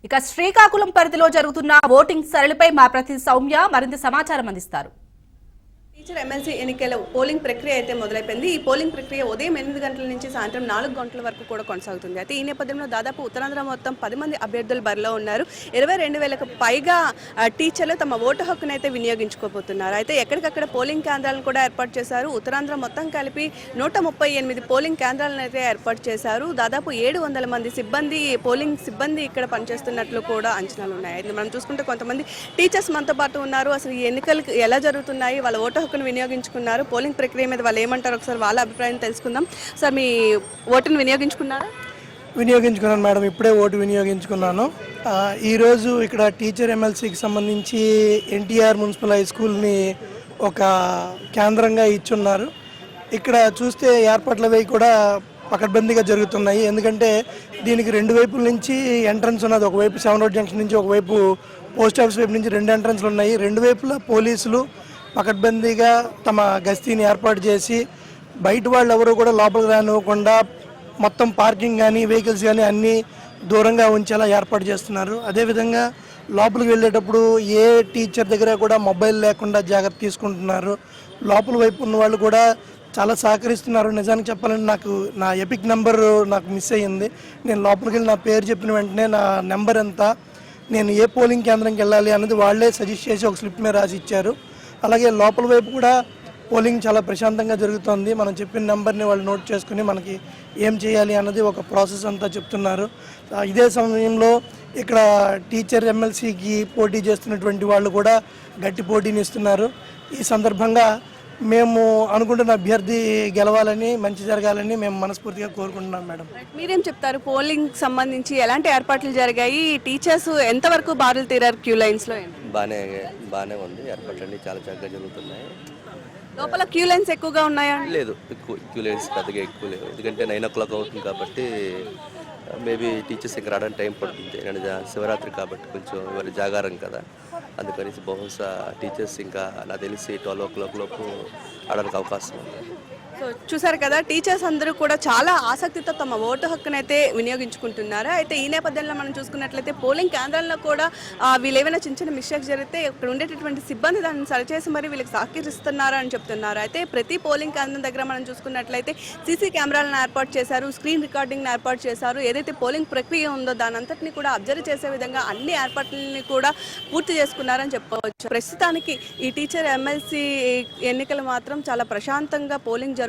ఇక శ్రీకాకుళం పరిధిలో జరుగుతున్న ఓటింగ్ సరళిపై మా ప్రతినిధి సౌమ్య మరింత సమాచారం అందిస్తారు. టీచర్ ఎమ్మెల్సీ ఎన్నికల పోలింగ్ ప్రక్రియ అయితే మొదలైపోయింది. ఈ పోలింగ్ ప్రక్రియ ఉదయం 8 గంటల నుంచి సాయంత్రం 4 గంటల వరకు కూడా కొనసాగుతుంది. అయితే ఈ నేపథ్యంలో దాదాపు ఉత్తరాంధ్ర మొత్తం 10 మంది అభ్యర్థులు బరిలో ఉన్నారు. 22,000కు పైగా టీచర్లు తమ ఓటు హక్కును అయితే వినియోగించుకోబోతున్నారు. అయితే ఎక్కడికక్కడ పోలింగ్ కేంద్రాలను కూడా ఏర్పాటు చేశారు. ఉత్తరాంధ్ర మొత్తం కలిపి 138 పోలింగ్ కేంద్రాలను అయితే ఏర్పాటు చేశారు. దాదాపు 700 మంది పోలింగ్ సిబ్బంది ఇక్కడ పనిచేస్తున్నట్లు కూడా అంచనాలు ఉన్నాయి. అయితే మనం చూసుకుంటే కొంతమంది టీచర్స్ మనతో పాటు ఉన్నారు. అసలు ఈ ఎన్నికలు ఎలా జరుగుతున్నాయి, వాళ్ళ ఓటు హక్కును వినియోగించుకున్నారు, పోలింగ్ ప్రక్రియ మీద వాళ్ళు ఏమంటారు ఒకసారి వాళ్ళ అభిప్రాయం తెలుసుకుందాం. సార్, మీ ఓటును వినియోగించుకున్నారా? వినియోగించుకున్నాను మేడం, ఇప్పుడే ఓటు వినియోగించుకున్నాను. ఈరోజు ఇక్కడ టీచర్ ఎమ్మెల్సీకి సంబంధించి ఎన్టీఆర్ మున్సిపల్ హై స్కూల్ని ఒక కేంద్రంగా ఇచ్చున్నారు. ఇక్కడ చూస్తే ఏర్పాట్ల అవి కూడా పకడ్బందీగా జరుగుతున్నాయి. ఎందుకంటే దీనికి 2 వైపుల నుంచి ఎంట్రన్స్ ఉన్నది. ఒకవైపు 7 రోడ్ జంక్షన్ నుంచి, ఒకవైపు పోస్ట్ ఆఫీస్ వైపు నుంచి 2 ఎంట్రన్స్లు ఉన్నాయి. 2 వైపులా పోలీసులు పకడ్బందీగా తమ గస్తీని ఏర్పాటు చేసి బయట వాళ్ళు ఎవరు కూడా లోపలికి రానివ్వకుండా మొత్తం పార్కింగ్ కానీ వెహికల్స్ కానీ అన్నీ దూరంగా ఉంచేలా ఏర్పాటు చేస్తున్నారు. అదేవిధంగా లోపలికి వెళ్ళేటప్పుడు ఏ టీచర్ దగ్గర కూడా మొబైల్ లేకుండా జాగ్రత్త తీసుకుంటున్నారు. లోపల వైపు ఉన్న వాళ్ళు కూడా చాలా సహకరిస్తున్నారు. నిజానికి చెప్పాలంటే నా ఎపిక్ నెంబర్ నాకు మిస్ అయ్యింది. నేను లోపలికి వెళ్ళి నా పేరు చెప్పిన వెంటనే నా నెంబర్ ఎంత, నేను ఏ పోలింగ్ కేంద్రంకి వెళ్ళాలి అన్నది వాళ్ళే సజెస్ట్ చేసి ఒక స్లిప్ మీద రాసి ఇచ్చారు. అలాగే లోపల వైపు కూడా పోలింగ్ చాలా ప్రశాంతంగా జరుగుతుంది. మనం చెప్పిన నెంబర్ని వాళ్ళు నోట్ చేసుకుని మనకి ఏం చేయాలి అన్నది ఒక ప్రాసెస్ అంతా చెప్తున్నారు. ఇదే సమయంలో ఇక్కడ టీచర్ ఎమ్మెల్సీకి పోటీ చేస్తున్నటువంటి వాళ్ళు కూడా గట్టి పోటీని ఇస్తున్నారు. ఈ సందర్భంగా మేము అనుకుంటున్న అభ్యర్థి గెలవాలని, మంచి జరగాలని మేము మనస్ఫూర్తిగా కోరుకుంటున్నాం మేడం. మీరేం చెప్తారు? పోలింగ్ సంబంధించి ఎలాంటి ఏర్పాట్లు జరిగాయి? టీచర్స్ ఎంతవరకు బారులు తీరారు క్యూ లైన్స్లో? బాగానే ఉంది. ఏర్పాట్లు అన్నీ చాలా చక్కగా జరుగుతున్నాయి. లోపల క్యూ లైన్స్ ఎక్కువగా ఉన్నాయా? లేదు, క్యూ లైన్స్ పెద్దగా ఎక్కువ లేవు. ఎందుకంటే 9 o'clock అవుతుంది కాబట్టి మేబీ టీచర్స్ ఇక్కడ రావడానికి టైం పడుతుంది. నేను శివరాత్రి కాబట్టి కొంచెం ఎవరి జాగారం కదా, అందుకని బహుశా టీచర్స్ ఇంకా నాకు తెలిసి 12 o'clock లోపు ఆడడానికి అవకాశం ఉంది. సో చూసారు కదా, టీచర్స్ అందరూ కూడా చాలా ఆసక్తితో తమ ఓటు హక్కునైతే వినియోగించుకుంటున్నారు. అయితే ఈ నేపథ్యంలో మనం చూసుకున్నట్లయితే పోలింగ్ కేంద్రాల్లో కూడా వీళ్ళు ఏమైనా చిన్న మిస్టేక్స్ జరిగితే ఇక్కడ ఉండేటటువంటి సిబ్బంది దాన్ని సరిచేసి మరి వీళ్ళకి సహకరిస్తున్నారు అని చెప్తున్నారు. అయితే ప్రతి పోలింగ్ కేంద్రం దగ్గర మనం చూసుకున్నట్లయితే సీసీ కెమెరాలను ఏర్పాటు చేశారు, స్క్రీన్ రికార్డింగ్ని ఏర్పాటు చేశారు. ఏదైతే పోలింగ్ ప్రక్రియ ఉందో దాని అంతటిని కూడా అబ్జర్వ్ చేసే విధంగా అన్ని ఏర్పాట్లని కూడా పూర్తి చేసుకున్నారని చెప్పవచ్చు. ప్రస్తుతానికి ఈ టీచర్ ఎమ్మెల్సీ ఎన్నికలు మాత్రం చాలా ప్రశాంతంగా పోలింగ్ జరుగుతుందని